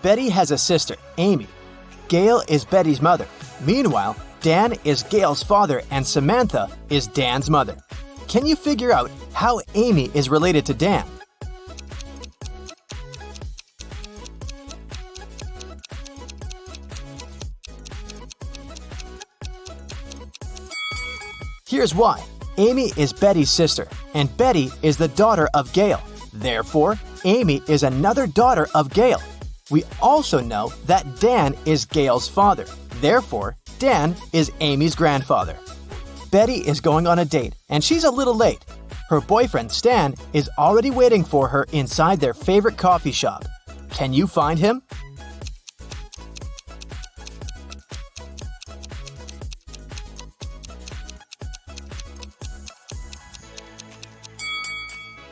Betty has a sister, Amy. Gail is Betty's mother. Meanwhile, Dan is Gail's father and Samantha is Dan's mother. Can you figure out how Amy is related to Dan? Here's why. Amy is Betty's sister, and Betty is the daughter of Gail. Therefore, Amy is another daughter of Gail. We also know that Dan is Gail's father. Therefore, Dan is Amy's grandfather. Betty is going on a date, and she's a little late. Her boyfriend, Stan, is already waiting for her inside their favorite coffee shop. Can you find him?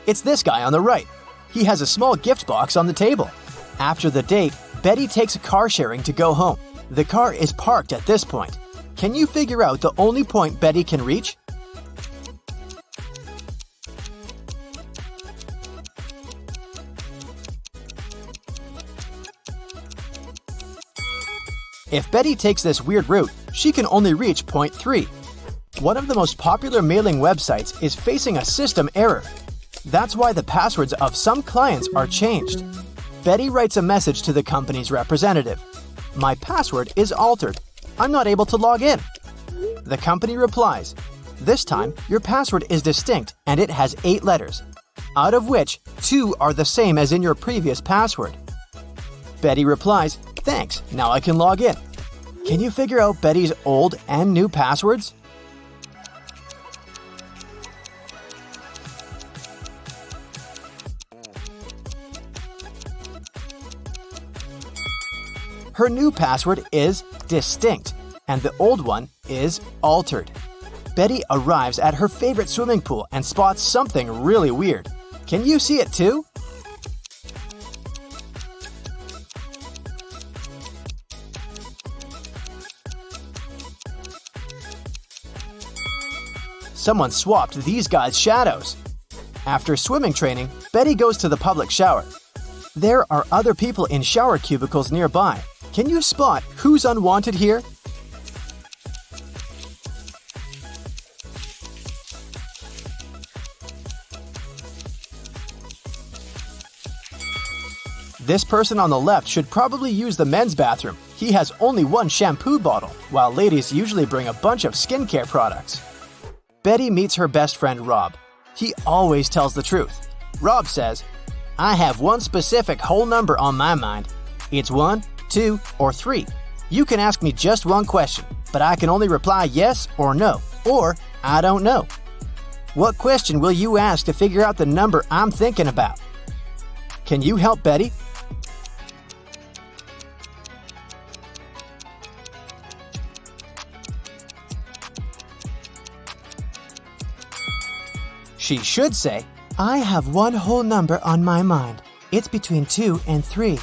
It's this guy on the right. He has a small gift box on the table. After the date, Betty takes a car sharing to go home. The car is parked at this point. Can you figure out the only point Betty can reach? If Betty takes this weird route, she can only reach point 3. One of the most popular mailing websites is facing a system error. That's why the passwords of some clients are changed. Betty writes a message to the company's representative. My password is altered. I'm not able to log in. The company replies, this time your password is distinct and it has 8 letters, out of which 2 are the same as in your previous password. Betty replies, thanks, now I can log in. Can you figure out Betty's old and new passwords? Her new password is distinct, and the old one is altered. Betty arrives at her favorite swimming pool and spots something really weird. Can you see it too? Someone swapped these guys' shadows. After swimming training, Betty goes to the public shower. There are other people in shower cubicles nearby. Can you spot who's unwanted here? This person on the left should probably use the men's bathroom. He has only one shampoo bottle, while ladies usually bring a bunch of skincare products. Betty meets her best friend Rob. He always tells the truth. Rob says, I have one specific whole number on my mind. It's 1, 2, or 3. You can ask me just one question, but I can only reply yes or no, or I don't know. What question will you ask to figure out the number I'm thinking about? Can you help Betty? She should say, I have one whole number on my mind. It's between 2 and 3.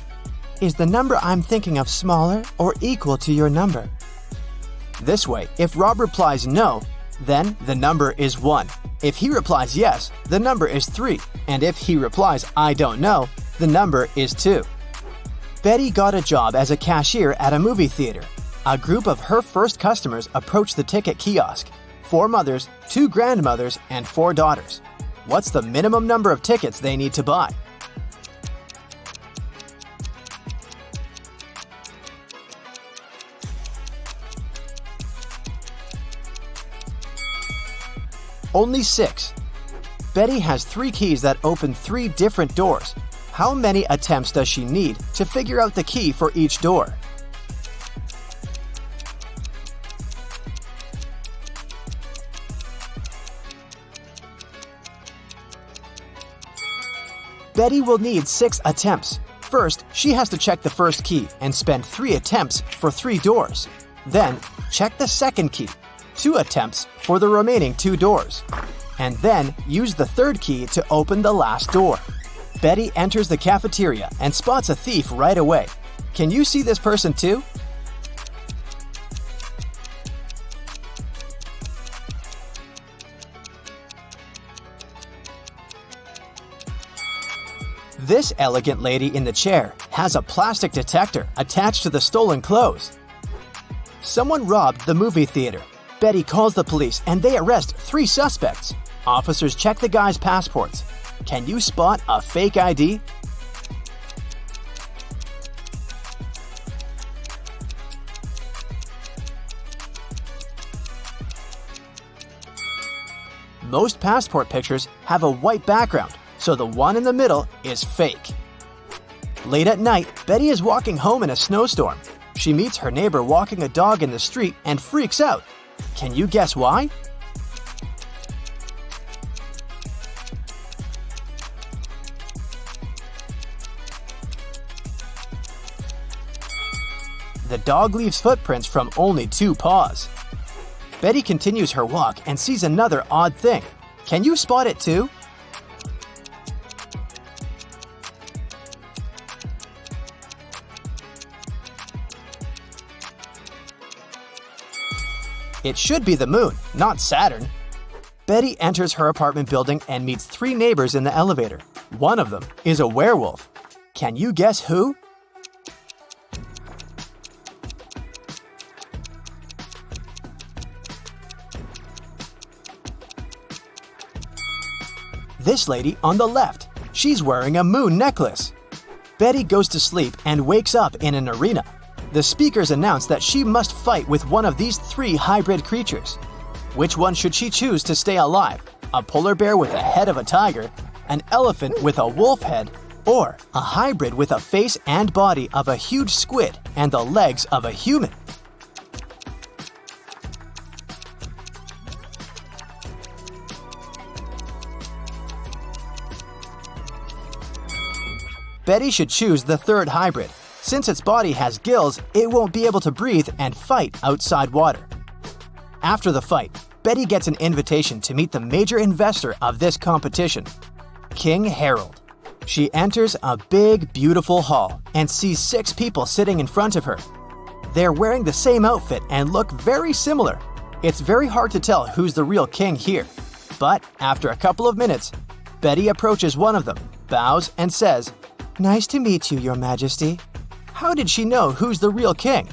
Is the number I'm thinking of smaller or equal to your number? This way, if Rob replies no, then the number is 1. If he replies yes, the number is 3. And if he replies I don't know, the number is 2. Betty got a job as a cashier at a movie theater. A group of her first customers approached the ticket kiosk. 4 mothers, 2 grandmothers, and 4 daughters. What's the minimum number of tickets they need to buy? Only 6. Betty has 3 keys that open 3 different doors. How many attempts does she need to figure out the key for each door? Betty will need 6 attempts. First, she has to check the first key and spend 3 attempts for 3 doors. Then, check the second key, 2 attempts for the remaining 2 doors. And then, use the third key to open the last door. Betty enters the cafeteria and spots a thief right away. Can you see this person too? This elegant lady in the chair has a plastic detector attached to the stolen clothes. Someone robbed the movie theater. Betty calls the police and they arrest 3 suspects. Officers check the guy's passports. Can you spot a fake ID? Most passport pictures have a white background, so the one in the middle is fake. Late at night, Betty is walking home in a snowstorm. She meets her neighbor walking a dog in the street and freaks out. Can you guess why? The dog leaves footprints from only 2 paws. Betty continues her walk and sees another odd thing. Can you spot it too? It should be the moon, not Saturn. Betty enters her apartment building and meets 3 neighbors in the elevator. One of them is a werewolf. Can you guess who? This lady on the left. She's wearing a moon necklace. Betty goes to sleep and wakes up in an arena. The speakers announce that she must fight with one of these 3 hybrid creatures. Which one should she choose to stay alive? A polar bear with a head of a tiger, an elephant with a wolf head, or a hybrid with a face and body of a huge squid and the legs of a human? Betty should choose the 3rd hybrid. Since its body has gills, it won't be able to breathe and fight outside water. After the fight, Betty gets an invitation to meet the major investor of this competition, King Harold. She enters a big, beautiful hall and sees 6 people sitting in front of her. They're wearing the same outfit and look very similar. It's very hard to tell who's the real king here. But after a couple of minutes, Betty approaches one of them, bows, and says, "Nice to meet you, Your Majesty." How did she know who's the real king?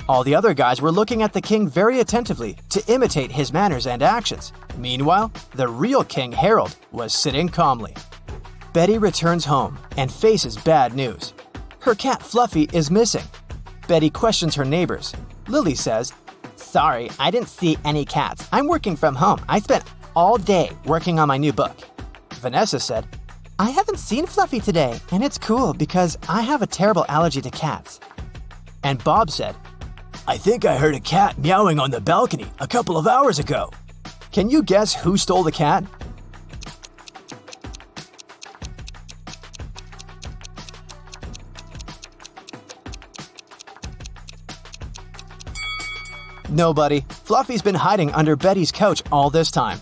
All the other guys were looking at the king very attentively to imitate his manners and actions. Meanwhile, the real King Harold was sitting calmly. Betty returns home and faces bad news. Her cat Fluffy is missing. Betty questions her neighbors. Lily says, "Sorry, I didn't see any cats. I'm working from home. I spent all day working on my new book." Vanessa said, "I haven't seen Fluffy today, and it's cool because I have a terrible allergy to cats." And Bob said, "I think I heard a cat meowing on the balcony a couple of hours ago." Can you guess who stole the cat? Nobody. Fluffy's been hiding under Betty's couch all this time.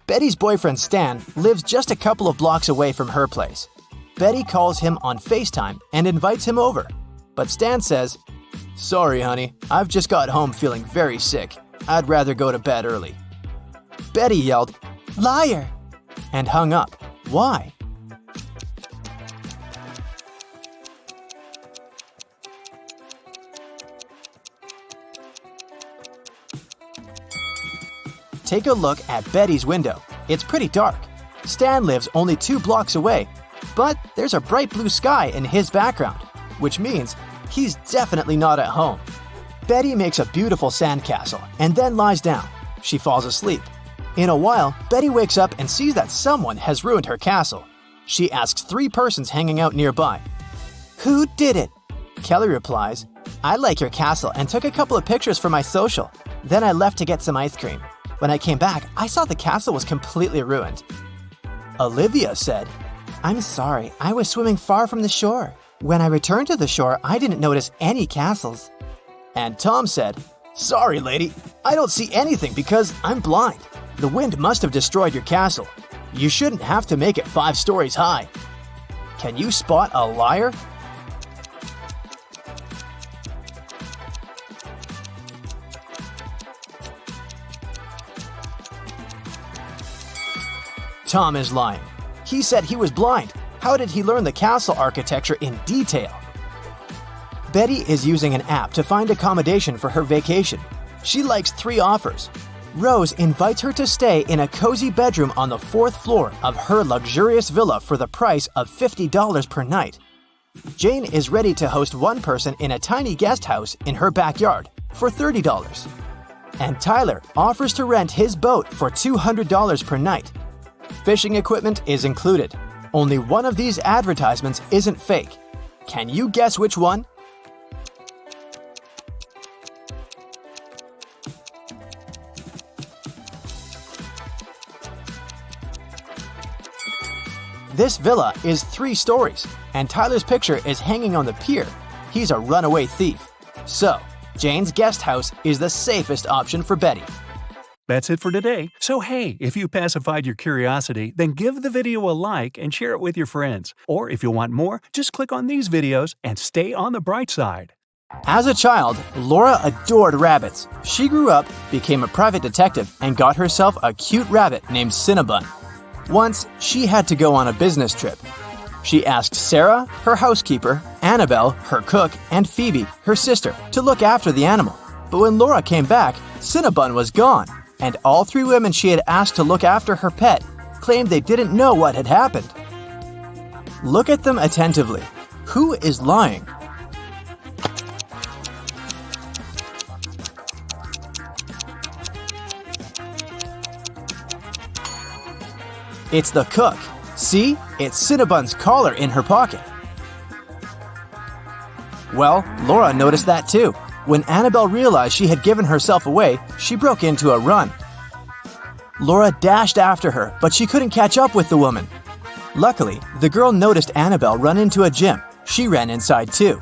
Betty's boyfriend Stan lives just a couple of blocks away from her place. Betty calls him on FaceTime and invites him over. But Stan says, "Sorry, honey, I've just got home feeling very sick. I'd rather go to bed early." Betty yelled, "Liar!" and hung up. Why? Take a look at Betty's window. It's pretty dark. Stan lives only 2 blocks away, but there's a bright blue sky in his background, which means he's definitely not at home. Betty makes a beautiful sandcastle and then lies down. She falls asleep. In a while, Betty wakes up and sees that someone has ruined her castle. She asks 3 persons hanging out nearby, "Who did it?" Kelly replies, "I like your castle and took a couple of pictures for my social. Then I left to get some ice cream. When I came back, I saw the castle was completely ruined." Olivia said, "I'm sorry, I was swimming far from the shore. When I returned to the shore, I didn't notice any castles." And Tom said, "Sorry, lady, I don't see anything because I'm blind. The wind must have destroyed your castle. You shouldn't have to make it 5 stories high." Can you spot a liar? Tom is lying. He said he was blind. How did he learn the castle architecture in detail? Betty is using an app to find accommodation for her vacation. She likes 3 offers. Rose invites her to stay in a cozy bedroom on the 4th floor of her luxurious villa for the price of $50 per night. Jane is ready to host one person in a tiny guest house in her backyard for $30. And Tyler offers to rent his boat for $200 per night. Fishing equipment is included. Only one of these advertisements isn't fake. Can you guess which one? This villa is 3 stories, and Tyler's picture is hanging on the pier. He's a runaway thief. So, Jane's guest house is the safest option for Betty. That's it for today. So hey, if you pacified your curiosity, then give the video a like and share it with your friends. Or if you want more, just click on these videos and stay on the bright side. As a child, Laura adored rabbits. She grew up, became a private detective, and got herself a cute rabbit named Cinnabon. Once, she had to go on a business trip. She asked Sarah, her housekeeper, Annabelle, her cook, and Phoebe, her sister, to look after the animal. But when Laura came back, Cinnabon was gone, and all 3 women she had asked to look after her pet claimed they didn't know what had happened. Look at them attentively. Who is lying? It's the cook. See? It's Cinnabon's collar in her pocket. Well, Laura noticed that too. When Annabelle realized she had given herself away, she broke into a run. Laura dashed after her, but she couldn't catch up with the woman. Luckily, the girl noticed Annabelle run into a gym. She ran inside too.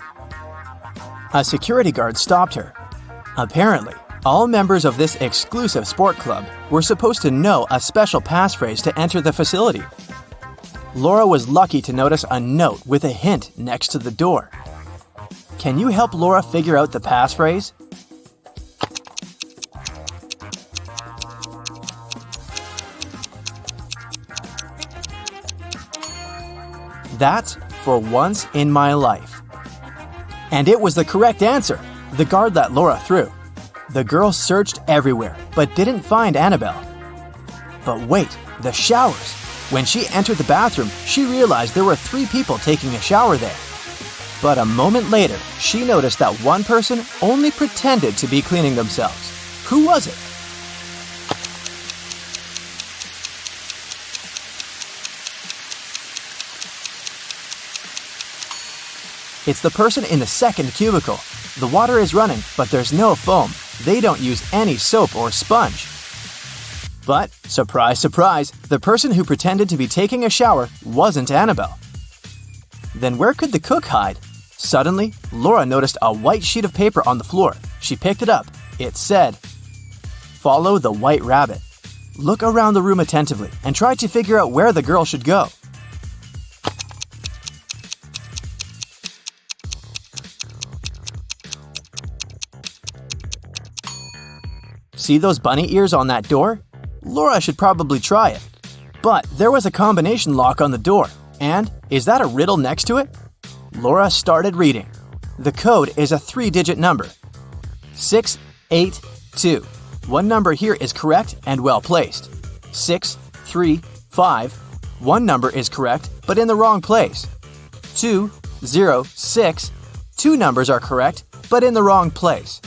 A security guard stopped her. Apparently, all members of this exclusive sport club were supposed to know a special passphrase to enter the facility. Laura was lucky to notice a note with a hint next to the door. Can you help Laura figure out the passphrase? That's for once in my life. And it was the correct answer. The guard let Laura through. The girl searched everywhere, but didn't find Annabelle. But wait, the showers. When she entered the bathroom, she realized there were 3 people taking a shower there. But a moment later, she noticed that one person only pretended to be cleaning themselves. Who was it? It's the person in the second cubicle. The water is running, but there's no foam. They don't use any soap or sponge. But, surprise, surprise, the person who pretended to be taking a shower wasn't Annabelle. Then where could the cook hide? Suddenly, Laura noticed a white sheet of paper on the floor. She picked it up. It said, "Follow the white rabbit." Look around the room attentively and try to figure out where the girl should go. See those bunny ears on that door? Laura should probably try it. But there was a combination lock on the door. And is that a riddle next to it? Laura started reading. The code is a 3-digit number. 682. One number here is correct and well placed. 635. One number is correct, but in the wrong place. 206. 2 numbers are correct, but in the wrong place.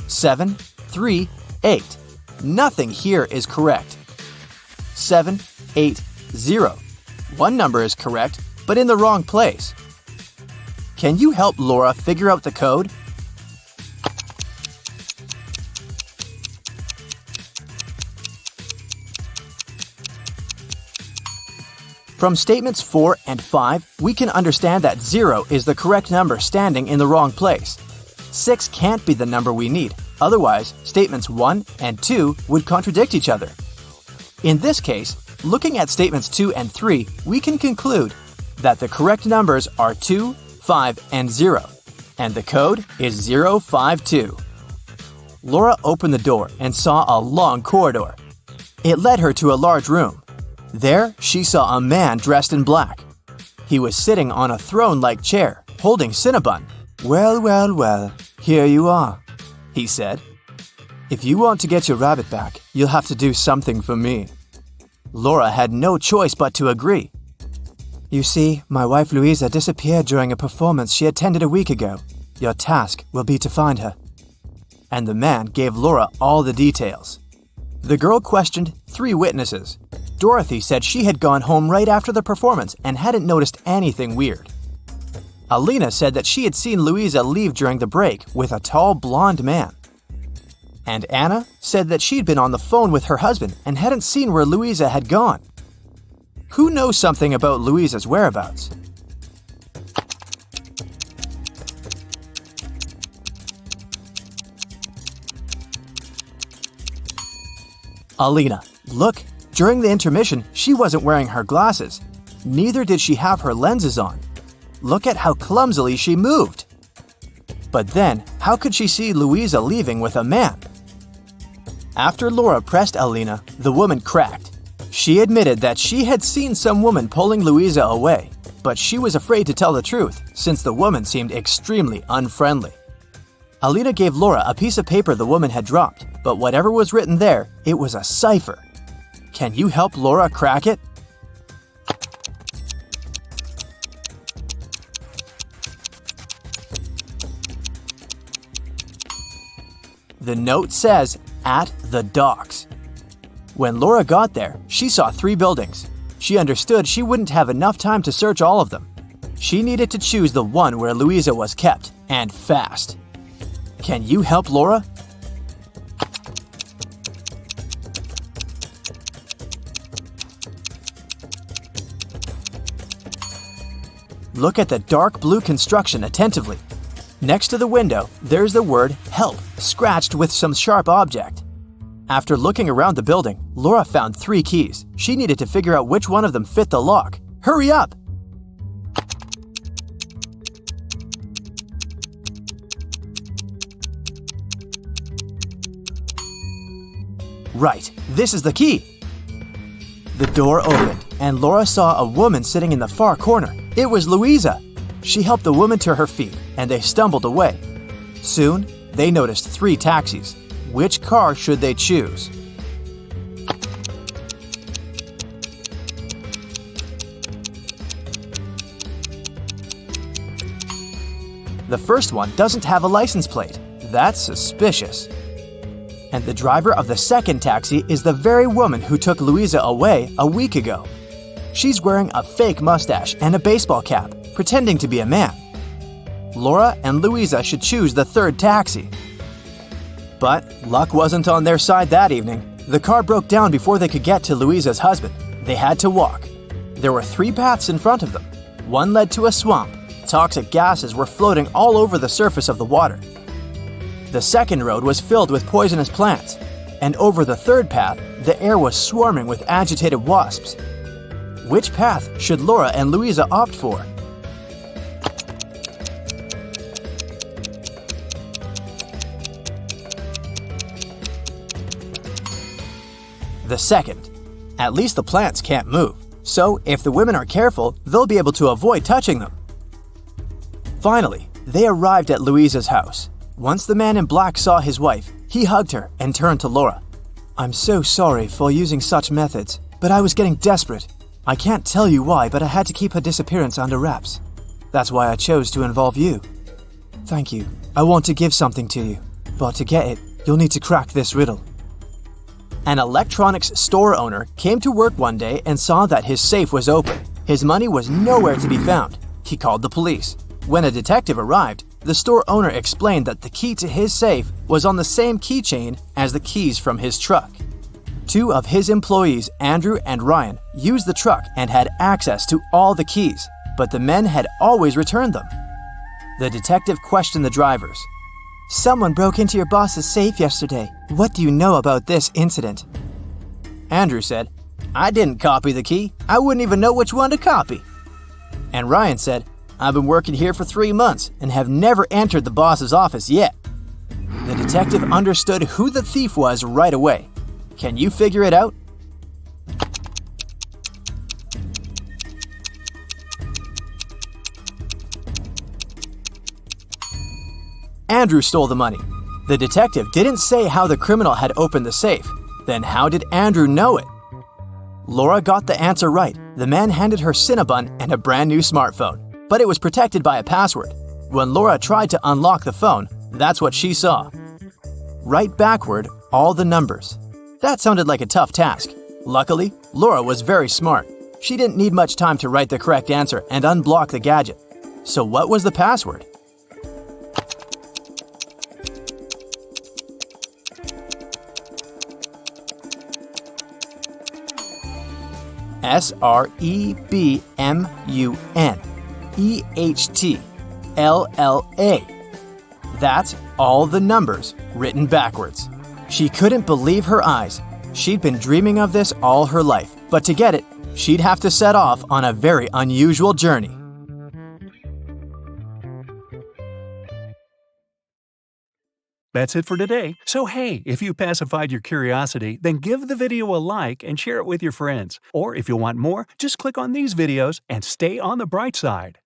738. Nothing here is correct. 780. One number is correct, but in the wrong place. Can you help Laura figure out the code? From statements 4 and 5, we can understand that 0 is the correct number standing in the wrong place. 6 can't be the number we need. Otherwise, statements 1 and 2 would contradict each other. In this case, looking at statements 2 and 3, we can conclude that the correct numbers are 2, 5, and 0, and the code is 052. Laura opened the door and saw a long corridor. It led her to a large room. There, she saw a man dressed in black. He was sitting on a throne-like chair, holding Cinnabon. "Well, well, well, here you are," he said. "If you want to get your rabbit back, you'll have to do something for me." Laura had no choice but to agree. "You see, my wife Louisa disappeared during a performance she attended a week ago. Your task will be to find her." And the man gave Laura all the details. The girl questioned 3 witnesses. Dorothy said she had gone home right after the performance and hadn't noticed anything weird. Alina said that she had seen Louisa leave during the break with a tall blonde man. And Anna said that she'd been on the phone with her husband and hadn't seen where Louisa had gone. Who knows something about Louisa's whereabouts? Alina. Look, during the intermission, she wasn't wearing her glasses. Neither did she have her lenses on. Look at how clumsily she moved. But then, how could she see Louisa leaving with a man? After Laura pressed Alina, the woman cracked. She admitted that she had seen some woman pulling Louisa away, but she was afraid to tell the truth since the woman seemed extremely unfriendly. Alina gave Laura a piece of paper the woman had dropped, but whatever was written there, it was a cipher. Can you help Laura crack it? The note says, "At the docks." When Laura got there, she saw 3 buildings. She understood she wouldn't have enough time to search all of them. She needed to choose the one where Louisa was kept, and fast. Can you help Laura? Look at the dark blue construction attentively. Next to the window, there's the word "help" scratched with some sharp object. After looking around the building, Laura found 3 keys. She needed to figure out which one of them fit the lock. Hurry up! Right, this is the key. The door opened, and Laura saw a woman sitting in the far corner. It was Louisa. She helped the woman to her feet, and they stumbled away. Soon, they noticed 3 taxis. Which car should they choose? The first one doesn't have a license plate. That's suspicious. And the driver of the second taxi is the very woman who took Louisa away a week ago. She's wearing a fake mustache and a baseball cap, pretending to be a man. Laura and Louisa should choose the third taxi. But luck wasn't on their side that evening. The car broke down before they could get to Louisa's husband. They had to walk. There were 3 paths in front of them. One led to a swamp. Toxic gases were floating all over the surface of the water. The second road was filled with poisonous plants. And over the third path, the air was swarming with agitated wasps. Which path should Laura and Louisa opt for? The second. At least the plants can't move, so if the women are careful, they'll be able to avoid touching them. Finally, they arrived at Louisa's house. Once the man in black saw his wife, he hugged her and turned to Laura. "I'm so sorry for using such methods, but I was getting desperate. I can't tell you why, but I had to keep her disappearance under wraps. That's why I chose to involve you. Thank you. I want to give something to you, but to get it, you'll need to crack this riddle." An electronics store owner came to work one day and saw that his safe was open. His money was nowhere to be found. He called the police. When a detective arrived, the store owner explained that the key to his safe was on the same keychain as the keys from his truck. 2 of his employees, Andrew and Ryan, used the truck and had access to all the keys, but the men had always returned them. The detective questioned the drivers. "Someone broke into your boss's safe yesterday. What do you know about this incident?" Andrew said, "I didn't copy the key. I wouldn't even know which one to copy." And Ryan said, "I've been working here for 3 months and have never entered the boss's office yet." The detective understood who the thief was right away. Can you figure it out? Andrew stole the money. The detective didn't say how the criminal had opened the safe. Then how did Andrew know it? Laura got the answer right. The man handed her Cinnabon and a brand new smartphone, but it was protected by a password. When Laura tried to unlock the phone, that's what she saw. Write backward all the numbers. That sounded like a tough task. Luckily, Laura was very smart. She didn't need much time to write the correct answer and unblock the gadget. So what was the password? SREBMUNEHTLLA. That's all the numbers written backwards. She couldn't believe her eyes. She'd been dreaming of this all her life, but to get it, she'd have to set off on a very unusual journey. That's it for today. So hey, if you pacified your curiosity, then give the video a like and share it with your friends. Or if you want more, just click on these videos and stay on the bright side.